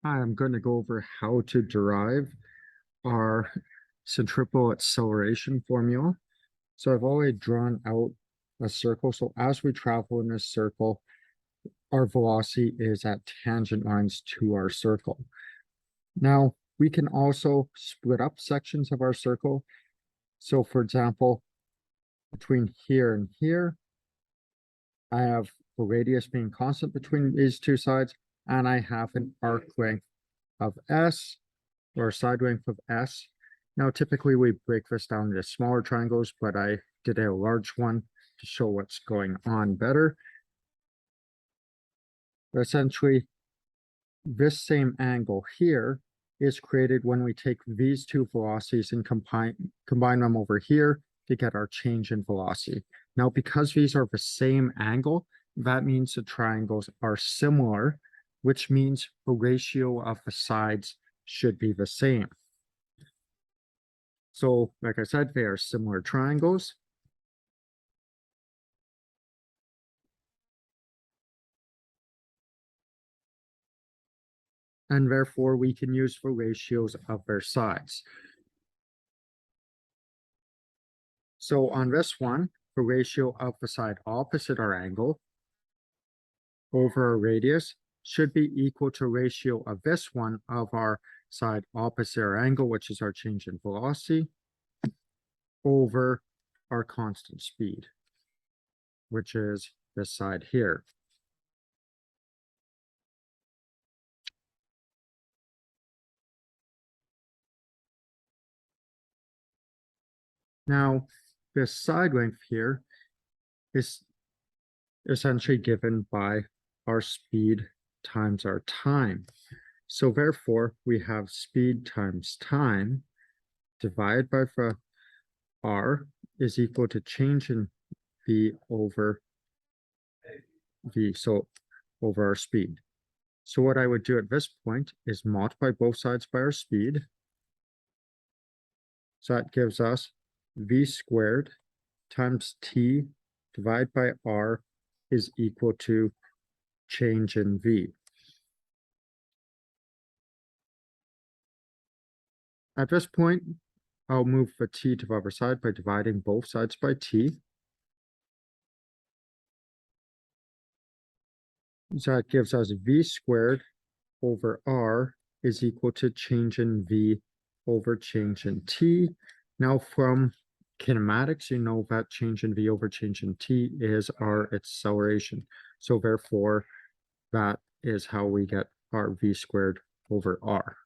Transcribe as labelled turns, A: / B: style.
A: Hi, I'm going to go over how to derive our centripetal acceleration formula. So I've already drawn out a circle. So as we travel in this circle, our velocity is at tangent lines to our circle. Now, we can also split up sections of our circle. So for example, between here and here, I have the radius being constant between these two sides, and I have an arc length of S, or side length of S. Now, typically we break this down into smaller triangles, but I did a large one to show what's going on better. Essentially, this same angle here is created when we take these two velocities and combine them over here to get our change in velocity. Now, because these are the same angle, that means the triangles are similar, which means the ratio of the sides should be the same. So, like I said, they are similar triangles. And therefore, we can use the ratios of their sides. So on this one, the ratio of the side opposite our angle over our radius should be equal to ratio of this one of our side opposite our angle, which is our change in velocity, over our constant speed, which is this side here. Now, this side length here is essentially given by our speed times our time. So therefore, we have speed times time divided by the r is equal to change in v over v, so over our speed. So what I would do at this point is multiply both sides by our speed. So that gives us v squared times t divided by r is equal to change in v. At this point, I'll move the t to the other side by dividing both sides by t. So that gives us v squared over r is equal to change in v over change in t. Now from kinematics, you know that change in v over change in t is our acceleration. So therefore, that is how we get our v squared over r.